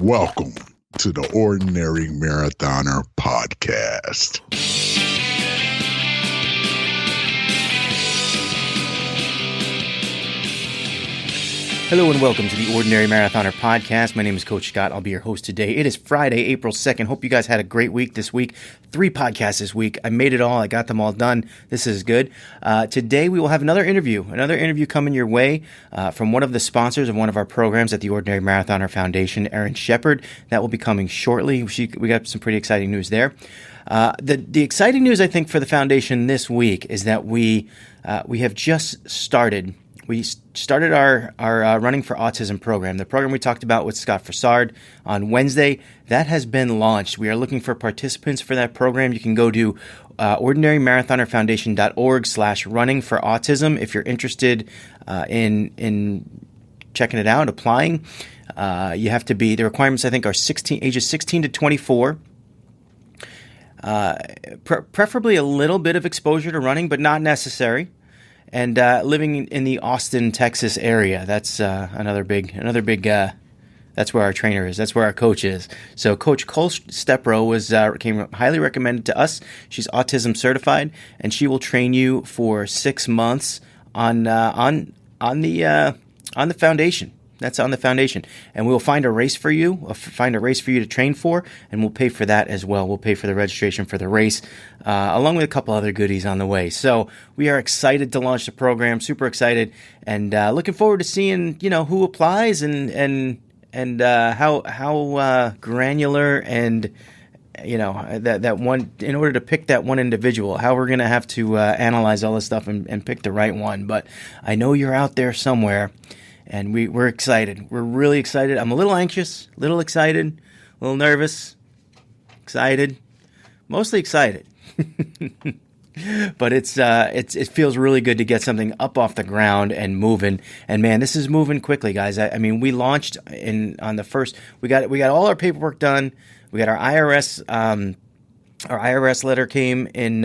Welcome to the Ordinary Marathoner podcast. Hello and welcome to the Ordinary Marathoner podcast. My name is Coach Scott. I'll be your host today. It is Friday, April 2nd. Hope you guys had a great week this week. 3 podcasts this week. I made it all. I got them all done. This is good. Today we will have another interview coming your way from one of the sponsors of one of our programs at the Ordinary Marathoner Foundation, Erin Shepherd. That will be coming shortly. We got some pretty exciting news there. The exciting news, I think, for the foundation this week is that we have just started. We started our Running for Autism program, the program we talked about with Scott Fassard on Wednesday. That has been launched. We are looking for participants for that program. You can go to ordinarymarathonerfoundation.org/running for autism if you're interested in checking it out, applying. You have to be, the requirements I think are ages 16 to 24. Preferably a little bit of exposure to running, but not necessary. And living in the Austin, Texas area. That's another big. That's where our trainer is. That's where our coach is. So Coach Cole Stepro came highly recommended to us. She's autism certified, and she will train you for 6 months on the foundation. That's on the foundation, and we'll find a race for you. To train for, and we'll pay for that as well. We'll pay for the registration for the race, along with a couple other goodies on the way. So we are excited to launch the program. Super excited, and looking forward to seeing who applies and how granular and that one, in order to pick that one individual, how we're gonna have to analyze all this stuff and pick the right one. But I know you're out there somewhere. And we're excited. We're really excited. I'm a little anxious, a little excited, a little nervous, excited, mostly excited. But it feels really good to get something up off the ground and moving. And man, this is moving quickly, guys. I mean, we launched on the first. We got all our paperwork done. We got our IRS. Our IRS letter came in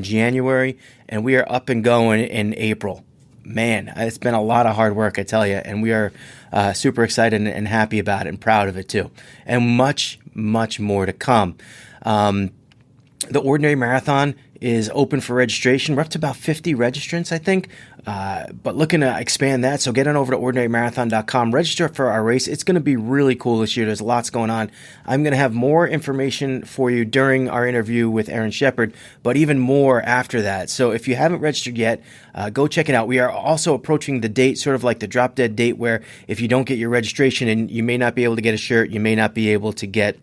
January, and we are up and going in April. Man, it's been a lot of hard work, I tell you, and we are super excited and happy about it and proud of it too. And much, much more to come. The Ordinary Marathon is open for registration. We're up to about 50 registrants, I think, but looking to expand that. So get on over to ordinarymarathon.com. Register for our race. It's going to be really cool this year. There's lots going on. I'm going to have more information for you during our interview with Erin Shepherd, but even more after that. So if you haven't registered yet, go check it out. We are also approaching the date, sort of like the drop dead date, where if you don't get your registration, and you may not be able to get a shirt, you may not be able to get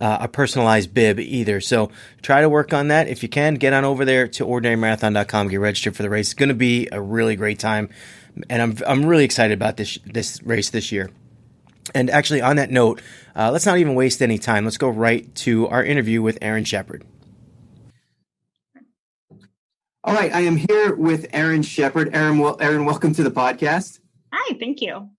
a personalized bib either. So try to work on that. If you can, get on over there to ordinarymarathon.com, get registered for the race. It's going to be a really great time, and I'm really excited about this race this year. And actually, on that note, let's not even waste any time. Let's go right to our interview with Erin Shepherd. All right, I am here with Erin Shepherd. Erin, welcome to the podcast. Hi, thank you.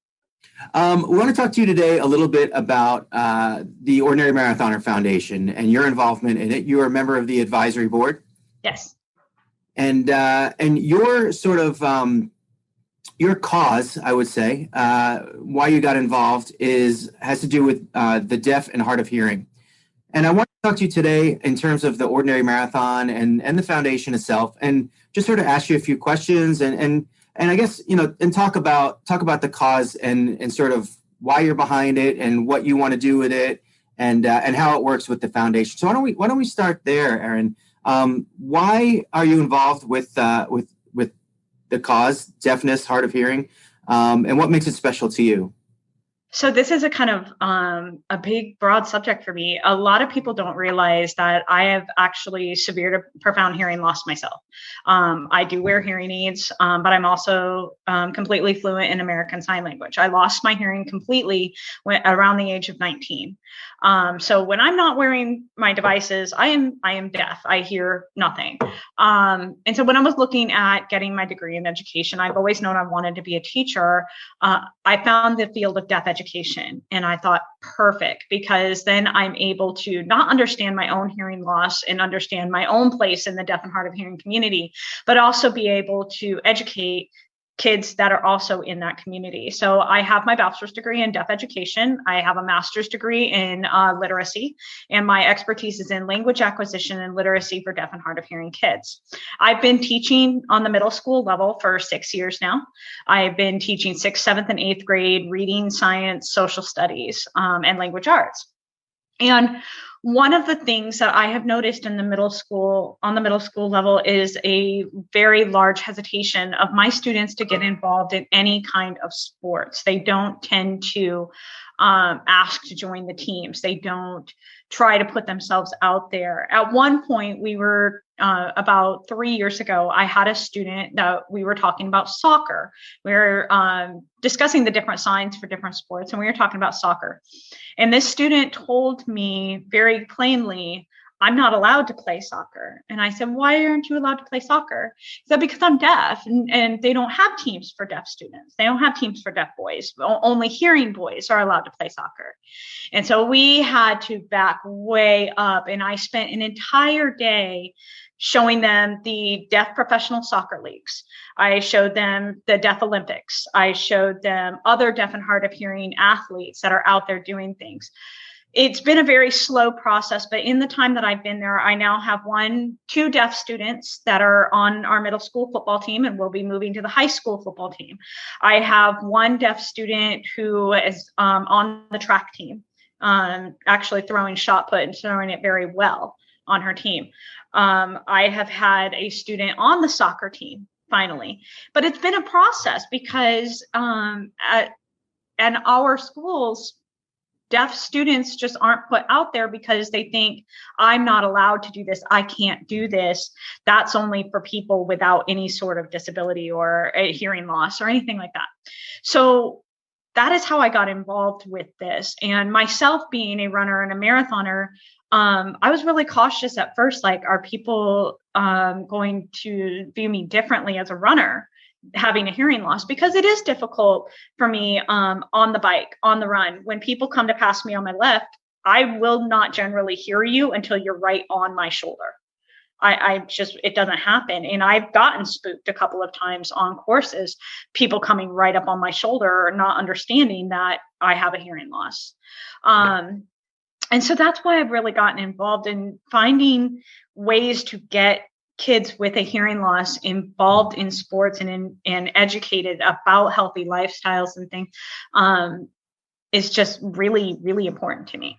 We want to talk to you today a little bit about the Ordinary Marathoner Foundation and your involvement in it. You are a member of the advisory board. Yes. And your sort of your cause, I would say, why you got involved has to do with the deaf and hard of hearing. And I want to talk to you today in terms of the Ordinary Marathon and the foundation itself, and just sort of ask you a few questions and I guess, and talk about the cause and sort of why you're behind it and what you want to do with it and how it works with the foundation. So why don't we start there, Erin? Why are you involved with the cause, deafness, hard of hearing, and what makes it special to you? So this is a kind of a big, broad subject for me. A lot of people don't realize that I have actually severe to profound hearing loss myself. I do wear hearing aids, but I'm also completely fluent in American Sign Language. I lost my hearing completely around the age of 19. So when I'm not wearing my devices, I am deaf. I hear nothing. And so when I was looking at getting my degree in education, I've always known I wanted to be a teacher. I found the field of deaf education, and I thought, perfect, because then I'm able to not understand my own hearing loss and understand my own place in the deaf and hard of hearing community, but also be able to educate kids that are also in that community. So I have my bachelor's degree in deaf education. I have a master's degree in literacy, and my expertise is in language acquisition and literacy for deaf and hard of hearing kids. I've been teaching on the middle school level for 6 years now. I've been teaching 6th, 7th, and 8th grade reading, science, social studies, and language arts. And one of the things that I have noticed in the middle school, on the middle school level, is a very large hesitation of my students to get involved in any kind of sports. They don't tend to ask to join the teams. They don't try to put themselves out there. At one point, we were about 3 years ago, I had a student that we were talking about soccer. We were discussing the different signs for different sports, and we were talking about soccer. And this student told me very plainly, I'm not allowed to play soccer. And I said, why aren't you allowed to play soccer? He said, because I'm deaf, and they don't have teams for deaf students. They don't have teams for deaf boys. Only hearing boys are allowed to play soccer. And so we had to back way up. And I spent an entire day showing them the deaf professional soccer leagues. I showed them the Deaf Olympics. I showed them other deaf and hard of hearing athletes that are out there doing things. It's been a very slow process, but in the time that I've been there, I now have two deaf students that are on our middle school football team and will be moving to the high school football team. I have one deaf student who is on the track team, actually throwing shot put and throwing it very well on her team. I have had a student on the soccer team finally, but it's been a process because at our schools, deaf students just aren't put out there because they think I'm not allowed to do this. I can't do this. That's only for people without any sort of disability or a hearing loss or anything like that. So that is how I got involved with this. And myself being a runner and a marathoner, I was really cautious at first, like, are people going to view me differently as a runner, having a hearing loss? Because it is difficult for me on the bike, on the run. When people come to pass me on my left, I will not generally hear you until you're right on my shoulder. It doesn't happen. And I've gotten spooked a couple of times on courses, people coming right up on my shoulder, not understanding that I have a hearing loss. And so that's why I've really gotten involved in finding ways to get kids with a hearing loss involved in sports and educated about healthy lifestyles and things is just really, really important to me.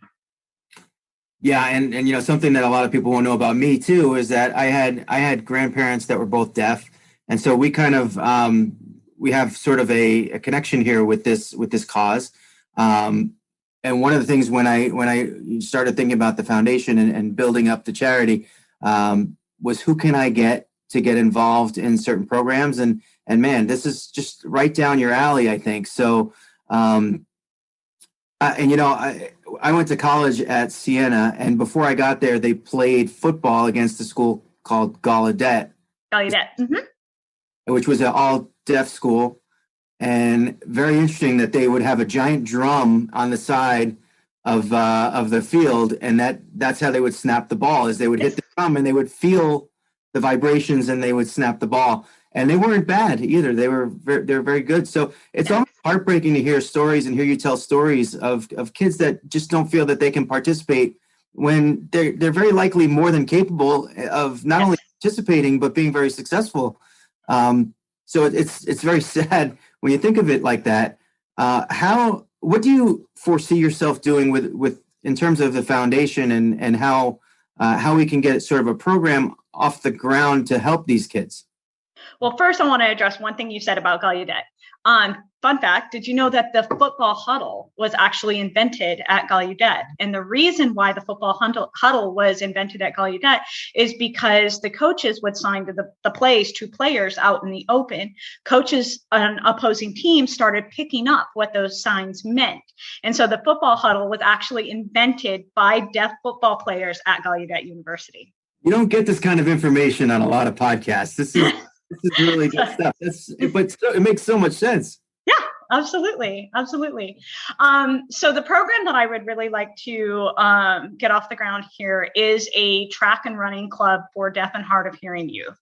Yeah, and you know, something that a lot of people won't know about me too is that I had grandparents that were both deaf, and so we kind of we have sort of a connection here with this cause. And one of the things when I started thinking about the foundation and building up the charity was who can I get to get involved in certain programs, and man, this is just right down your alley, I think. So, and you know, I went to college at Siena, and before I got there, they played football against a school called Gallaudet, which was an all deaf school. And very interesting that they would have a giant drum on the side of the field, and that's how they would snap the ball. Is they would hit the drum and they would feel the vibrations and they would snap the ball. And they weren't bad either. They were very good. So it's almost heartbreaking to hear stories and hear you tell stories of kids that just don't feel that they can participate when they're very likely more than capable of not only participating but being very successful. So it's very sad when you think of it like that. What do you foresee yourself doing with in terms of the foundation and how we can get sort of a program off the ground to help these kids? Well, first, I want to address one thing you said about Gallaudet. Fun fact, did you know that the football huddle was actually invented at Gallaudet? And the reason why the football huddle was invented at Gallaudet is because the coaches would sign to the plays to players out in the open. Coaches on opposing teams started picking up what those signs meant. And so the football huddle was actually invented by deaf football players at Gallaudet University. You don't get this kind of information on a lot of podcasts. This is really good stuff. But it makes so much sense. Yeah. Absolutely. Absolutely. So the program that I would really like to get off the ground here is a track and running club for deaf and hard of hearing youth.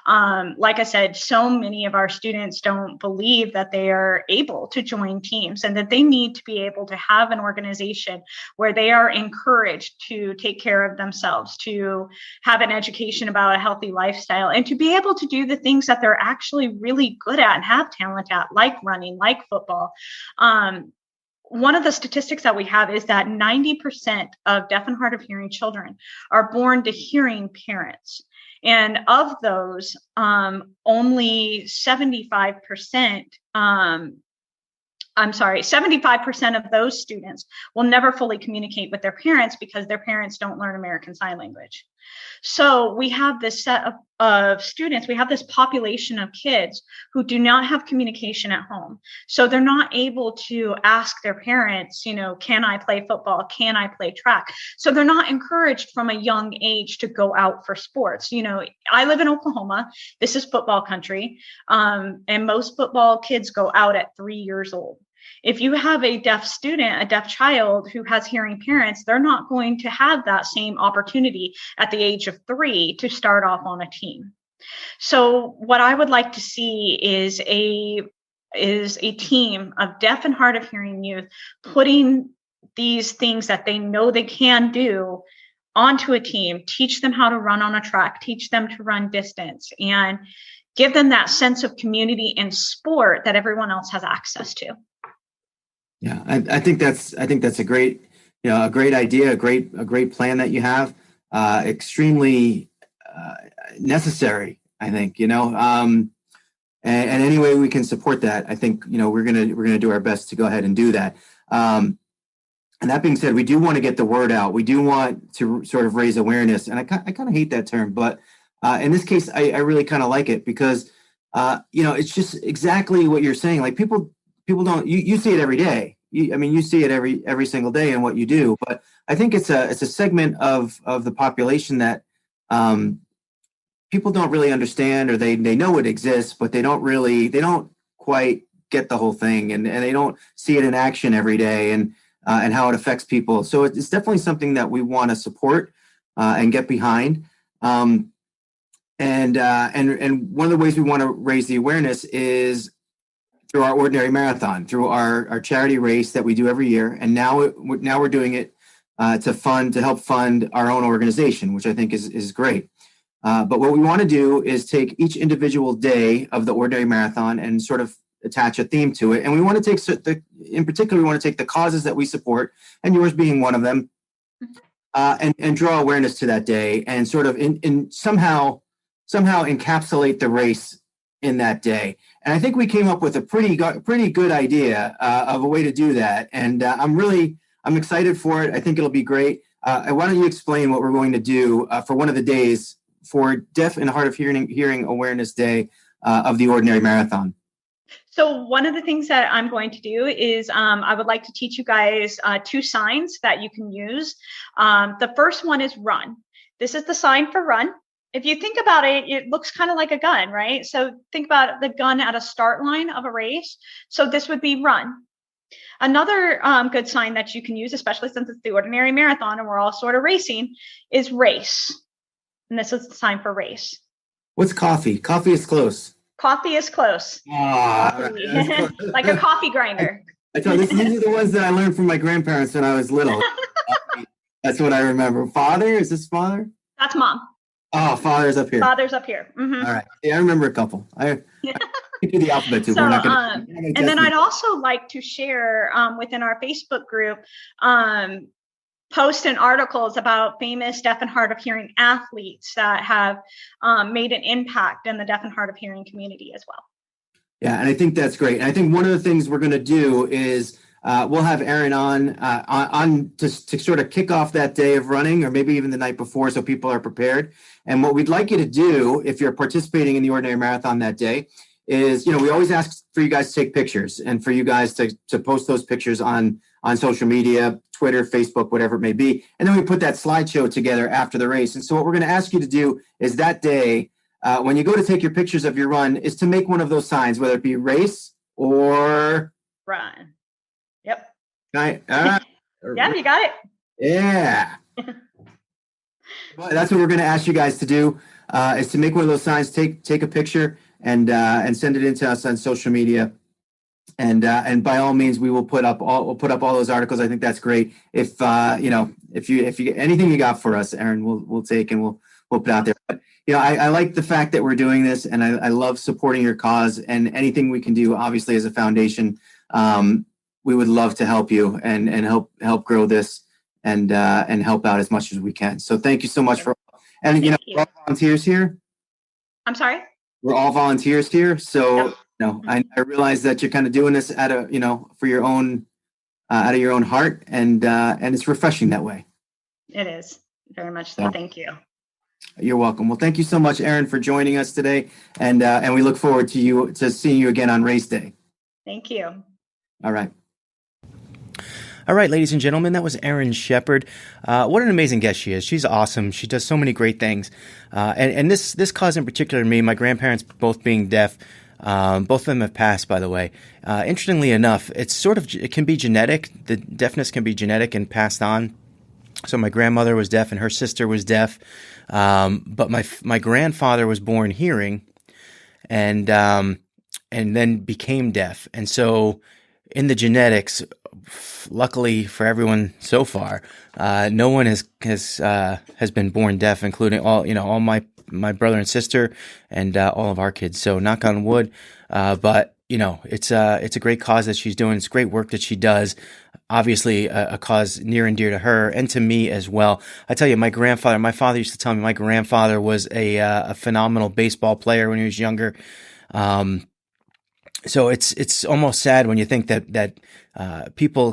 Like I said, so many of our students don't believe that they are able to join teams and that they need to be able to have an organization where they are encouraged to take care of themselves, to have an education about a healthy lifestyle, and to be able to do the things that they're actually really good at and have talent at, like running, like football. One of the statistics that we have is that 90% of deaf and hard of hearing children are born to hearing parents. And of those, only 75%, 75% of those students will never fully communicate with their parents because their parents don't learn American Sign Language. So we have this set of students, we have this population of kids who do not have communication at home. So they're not able to ask their parents, can I play football? Can I play track? So they're not encouraged from a young age to go out for sports. I live in Oklahoma. This is football country. And most football kids go out at 3 years old. If you have a deaf student, a deaf child who has hearing parents, they're not going to have that same opportunity at the age of 3 to start off on a team. So what I would like to see is a team of deaf and hard of hearing youth putting these things that they know they can do onto a team, teach them how to run on a track, teach them to run distance, and give them that sense of community and sport that everyone else has access to. Yeah, I think that's a great idea, a great plan that you have. Extremely necessary, I think. And any way we can support that, I think we're gonna do our best to go ahead and do that. And that being said, we do want to get the word out. We do want to sort of raise awareness, and I kind of hate that term, but in this case, I really kind of like it because it's just exactly what you're saying. Like people don't, you see it every day. You see it every single day in what you do. But I think it's a segment of the population that people don't really understand, or they know it exists, but they don't quite get the whole thing, and they don't see it in action every day, and how it affects people. So it's definitely something that we want to support and get behind. And one of the ways we want to raise the awareness is through our Ordinary Marathon, through our charity race that we do every year. And now we're doing it to help fund our own organization, which I think is great. But what we want to do is take each individual day of the Ordinary Marathon and sort of attach a theme to it. And we want to take in particular, we want to take the causes that we support, and yours being one of them, and draw awareness to that day, and sort of in somehow encapsulate the race in that day. And I think we came up with a pretty good idea of a way to do that. And I'm excited for it. I think it'll be great. Why don't you explain what we're going to do for one of the days for Deaf and Hard of Hearing Awareness Day of the Ordinary Marathon? So one of the things that I'm going to do is I would like to teach you guys 2 signs that you can use. The first one is run. This is the sign for run. If you think about it, it looks kind of like a gun, right? So think about the gun at a start line of a race. So this would be run. Another good sign that you can use, especially since it's the Ordinary Marathon and we're all sort of racing, is race. And this is the sign for race. What's coffee? Coffee is close. Coffee is close. Coffee. Like a coffee grinder. I thought these are the ones that I learned from my grandparents when I was little. That's what I remember. Father? Is this father? That's mom. Oh, father's up here. Father's up here. Mm-hmm. All right. Yeah, I remember a couple. I can do the alphabet too. So, we're not gonna and then I'd also like to share within our Facebook group posts and articles about famous deaf and hard of hearing athletes that have made an impact in the deaf and hard of hearing community as well. Yeah, and I think that's great. And I think one of the things we're going to do is we'll have Erin on to sort of kick off that day of running, or maybe even the night before, so people are prepared. And what we'd like you to do, if you're participating in the Ordinary Marathon that day, is, we always ask for you guys to take pictures, and for you guys to post those pictures on social media, Twitter, Facebook, whatever it may be. And then we put that slideshow together after the race. And so what we're going to ask you to do is that day, when you go to take your pictures of your run, is to make one of those signs, whether it be race or run. Yep. Right. Yeah, you got it. Yeah. Well, that's what we're going to ask you guys to do, is to make one of those signs, take a picture and send it in to us on social media. And by all means, we'll put up all those articles. I think that's great. If if you anything you got for us, Erin, we'll take and we'll put out there. But I like the fact that we're doing this, and I love supporting your cause, and anything we can do, obviously, as a foundation, we would love to help you and help grow this and help out as much as we can. So thank you so much we're all volunteers here. I'm sorry. We're all volunteers here, so. Yep. I realize that you're kind of doing this for your own, out of your own heart, and it's refreshing that way. It is very much so. Thank you. You're welcome. Well, thank you so much, Erin, for joining us today, and we look forward to seeing you again on race day. Thank you. All right. All right, ladies and gentlemen, that was Erin Shepherd. What an amazing guest she is. She's awesome. She does so many great things. And this cause in particular, me, my grandparents both being deaf. Both of them have passed, by the way. Interestingly enough, it can be genetic. The deafness can be genetic and passed on. So my grandmother was deaf and her sister was deaf. But my grandfather was born hearing and then became deaf. And so in the genetics, luckily for everyone so far, no one has been born deaf, including all my brother and sister and all of our kids. So knock on wood. But it's a great cause that she's doing. It's great work that she does. Obviously a cause near and dear to her and to me as well. I tell you, my father used to tell me my grandfather was a phenomenal baseball player when he was younger. So it's almost sad when you think that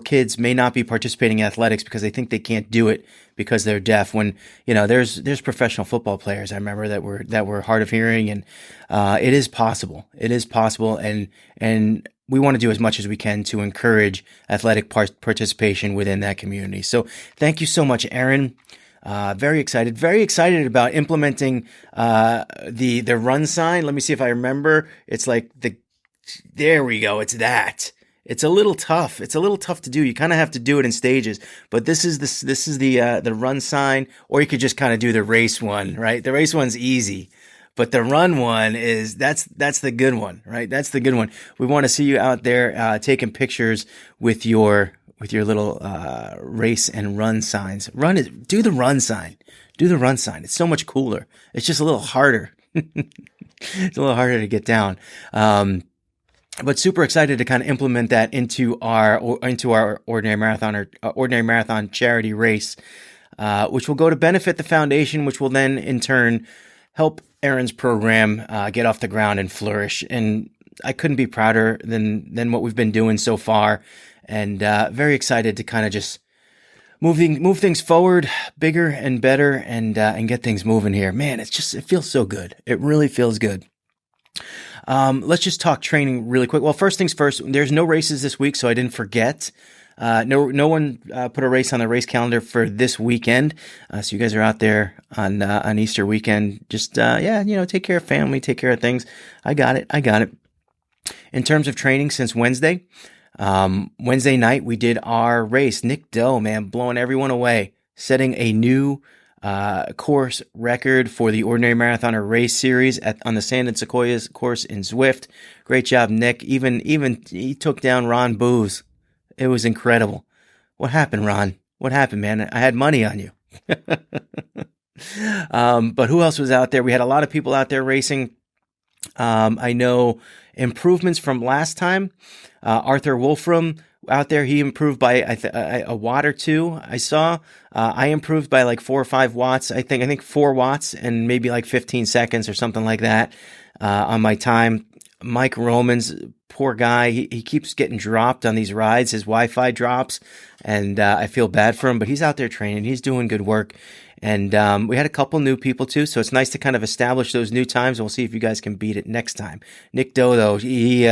kids may not be participating in athletics because they think they can't do it because they're deaf. When there's professional football players I remember that were hard of hearing, and it is possible. It is possible, and we want to do as much as we can to encourage athletic participation within that community. So thank you so much, Erin. Very excited about implementing the run sign. Let me see if I remember. It's like there we go. It's that. It's a little tough. It's a little tough to do. You kind of have to do it in stages. But this is the run sign, or you could just kind of do the race one, right? The race one's easy, but the run one that's the good one, right? That's the good one. We want to see you out there taking pictures with your little race and run signs. Do the run sign. Do the run sign. It's so much cooler. It's just a little harder. It's a little harder to get down. But super excited to kind of implement that into our ordinary marathon charity race, which will go to benefit the foundation, which will then in turn help Erin's program get off the ground and flourish. And I couldn't be prouder than what we've been doing so far, and very excited to kind of just move things forward, bigger and better, and get things moving here. Man, it feels so good. It really feels good. Let's just talk training really quick. Well, first things first, there's no races this week, so I didn't forget. No one put a race on the race calendar for this weekend. So you guys are out there on Easter weekend. Just, take care of family, take care of things. I got it. In terms of training since Wednesday night, we did our race. Nick Doe, man, blowing everyone away, setting a new course record for the Ordinary Marathoner Race Series on the Sand and Sequoias course in Zwift. Great job, Nick. Even he took down Ron Booz. It was incredible. What happened, Ron? What happened, man? I had money on you. But who else was out there? We had a lot of people out there racing. I know improvements from last time. Arthur Wolfram out there, he improved by a watt or two. I saw. I improved by like 4 or 5 watts. I think 4 watts and maybe like 15 seconds or something like that on my time. Mike Romans, poor guy, he keeps getting dropped on these rides. His Wi-Fi drops, and I feel bad for him. But he's out there training. He's doing good work. And we had a couple new people too, so it's nice to kind of establish those new times, and we'll see if you guys can beat it next time. Nick Doe, though, he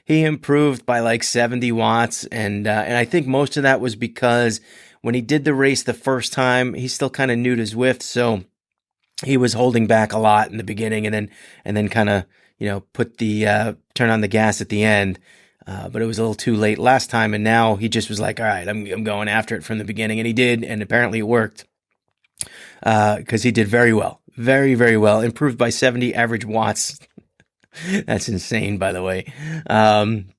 improved by like 70 watts, and I think most of that was because when he did the race the first time, he's still kind of new to Zwift, so he was holding back a lot in the beginning, and then kind of put the turn on the gas at the end. but it was a little too late last time. And now he just was like, all right, I'm going after it from the beginning. And he did. And apparently it worked, because he did very well, very, very well. Improved by 70 average watts. That's insane, by the way.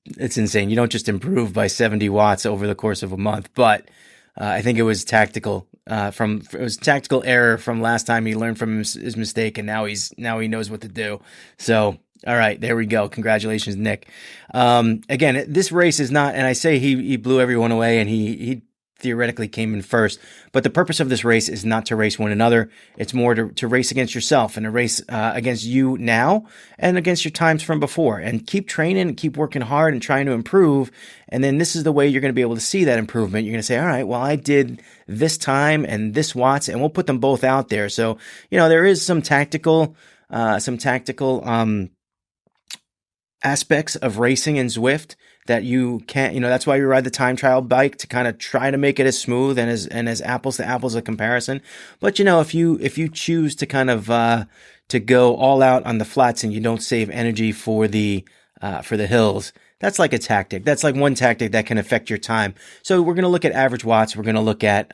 It's insane. You don't just improve by 70 watts over the course of a month, but I think it was tactical. It was tactical error from last time. He learned from his mistake, and now he knows what to do. So, all right, there we go. Congratulations, Nick. Again, this race is not, and I say he blew everyone away, and he theoretically came in first, but the purpose of this race is not to race one another. It's more to race against yourself, and to race against you now and against your times from before, and keep training and keep working hard and trying to improve. And then this is the way you're going to be able to see that improvement. You're going to say, all right, well, I did this time and this watts, and we'll put them both out there. So, there is some tactical aspects of racing in Zwift that you can't, that's why we ride the time trial bike, to kind of try to make it as smooth and as apples to apples a comparison. But if you choose to kind of to go all out on the flats and you don't save energy for the hills, that's like a tactic. That's like one tactic that can affect your time. So we're going to look at average watts. We're going to look at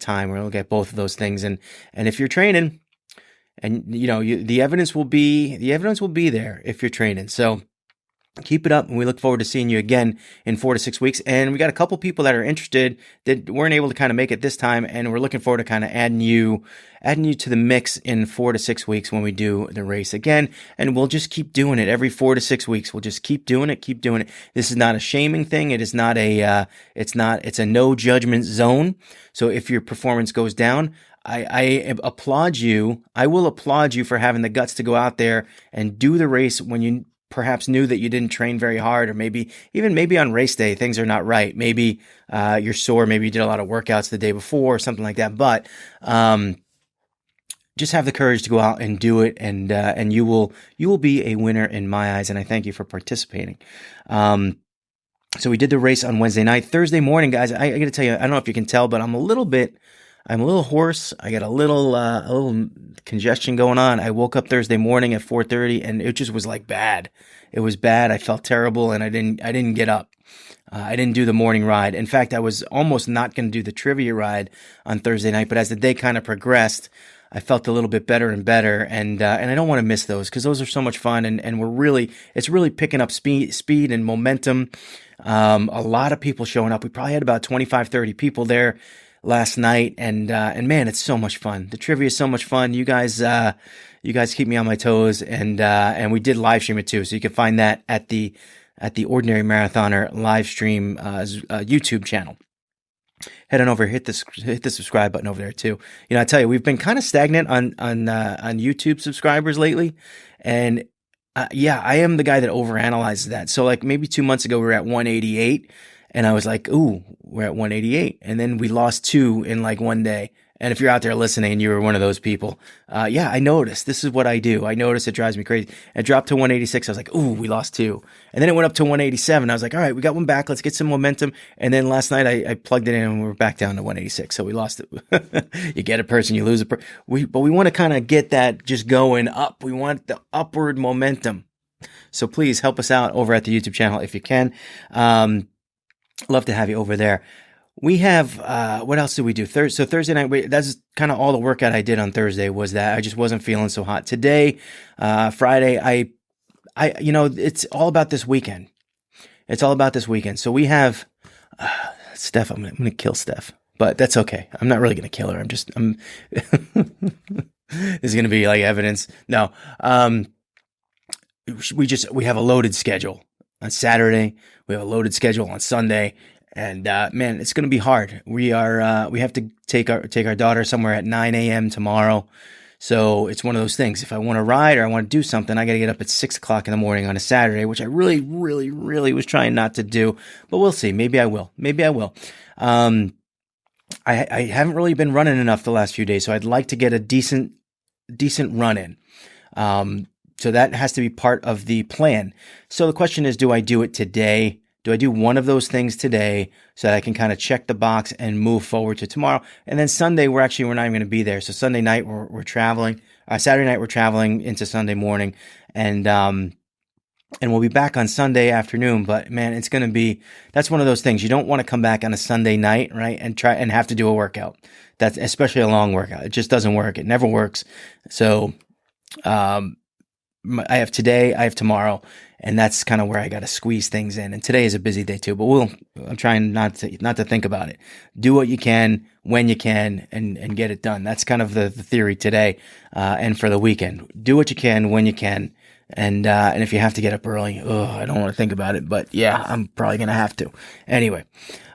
time. We're going to look at both of those things. And if you're training, and the evidence will be there if you're training. So keep it up, and we look forward to seeing you again in 4 to 6 weeks. And we got a couple people that are interested that weren't able to kind of make it this time, and we're looking forward to kind of adding you to the mix in 4 to 6 weeks when we do the race again. And we'll just keep doing it every 4 to 6 weeks. We'll just keep doing it. This is not a shaming thing. It is not it's a no judgment zone. So if your performance goes down, I applaud you. I will applaud you for having the guts to go out there and do the race when you perhaps knew that you didn't train very hard, or maybe on race day, things are not right. Maybe you're sore. Maybe you did a lot of workouts the day before or something like that. But just have the courage to go out and do it. And you will be a winner in my eyes. And I thank you for participating. So we did the race on Wednesday night. Thursday morning, guys, I got to tell you, I don't know if you can tell, but I'm a little hoarse. I got a little congestion going on. I woke up Thursday morning at 4:30, and it just was like bad. It was bad. I felt terrible, and I didn't get up. I didn't do the morning ride. In fact, I was almost not going to do the trivia ride on Thursday night, but as the day kind of progressed, I felt a little bit better and better, and I don't want to miss those, because those are so much fun, and it's really picking up speed and momentum. A lot of people showing up. We probably had about 25, 30 people there last night, and man, it's so much fun. The trivia is so much fun. You guys keep me on my toes, and we did live stream it too, so you can find that at the Ordinary Marathoner live stream YouTube channel. Head on over, hit the subscribe button over there too. I tell you, we've been kind of stagnant on YouTube subscribers lately, and I am the guy that overanalyzes that. So like maybe 2 months ago we were at 188. And I was like, ooh, we're at 188. And then we lost 2 in like one day. And if you're out there listening, you were one of those people. I noticed. This is what I do. I notice it drives me crazy. It dropped to 186. I was like, ooh, we lost 2. And then it went up to 187. I was like, all right, we got one back. Let's get some momentum. And then last night I plugged it in, and we were back down to 186. So we lost it. You get a person, you lose a person. But we want to kind of get that just going up. We want the upward momentum. So please help us out over at the YouTube channel if you can. Love to have you over there. We have, what else did we do? So Thursday night, that's kind of all the workout I did on Thursday, was that I just wasn't feeling so hot. Today, Friday, it's all about this weekend. It's all about this weekend. So we have, Steph, I'm going to kill Steph, but that's okay. I'm not really going to kill her. this is going to be like evidence. No, we have a loaded schedule on Saturday. We have a loaded schedule on Sunday, and man, it's going to be hard. We have to take our daughter somewhere at 9 a.m. tomorrow. So it's one of those things. If I want to ride or I want to do something, I got to get up at 6 o'clock in the morning on a Saturday, which I really, really, really was trying not to do. But we'll see. Maybe I will. I haven't really been running enough the last few days, so I'd like to get a decent run in. So that has to be part of the plan. So the question is, do I do it today? Do I do one of those things today so that I can kind of check the box and move forward to tomorrow? And then Sunday, we're not even going to be there. So Sunday night, we're traveling. Saturday night, we're traveling into Sunday morning. And and we'll be back on Sunday afternoon. But man, that's one of those things. You don't want to come back on a Sunday night, right? And try and have to do a workout. That's especially a long workout. It just doesn't work. It never works. So, I have today, I have tomorrow, and that's kind of where I got to squeeze things in. And today is a busy day too, but I'm trying not to think about it. Do what you can when you can and get it done. That's kind of the theory today, and for the weekend. Do what you can when you can. And if you have to get up early, I don't want to think about it, but yeah, I'm probably going to have to. Anyway,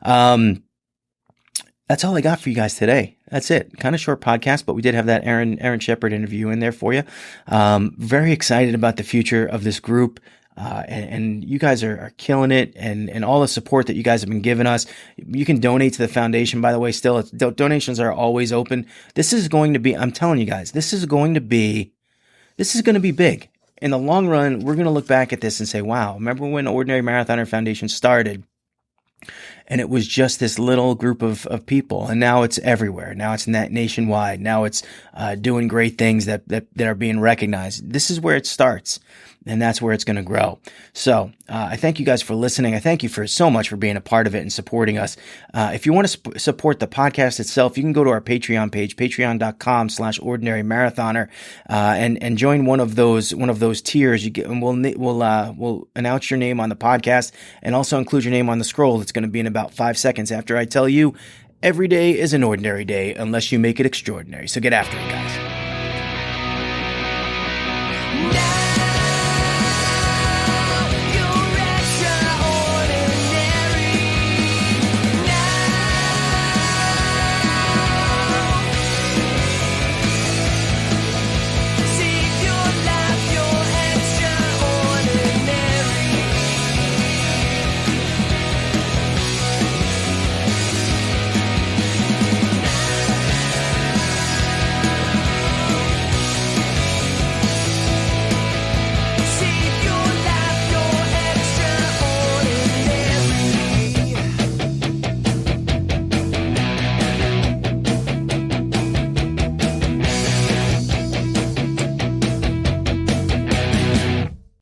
that's all I got for you guys today. That's it. Kind of short podcast, but we did have that Erin Shepherd interview in there for you. Very excited about the future of this group. And you guys are killing it, and all the support that you guys have been giving us. You can donate to the foundation, by the way. Still, donations are always open. This is going to be, I'm telling you guys, this is going to be big. In the long run, we're going to look back at this and say, wow, remember when Ordinary Marathoner Foundation started? And it was just this little group of people, and now it's everywhere. Now it's nationwide. Now it's doing great things that are being recognized. This is where it starts, and that's where it's going to grow. So I thank you guys for listening. I thank you so much for being a part of it and supporting us. If you want to support the podcast itself, you can go to our Patreon page, patreon.com/ordinary marathoner, and join one of those tiers. You get, and we'll announce your name on the podcast and also include your name on the scroll. That's going to be in about 5 seconds after I tell you every day is an ordinary day unless you make it extraordinary. So get after it, guys.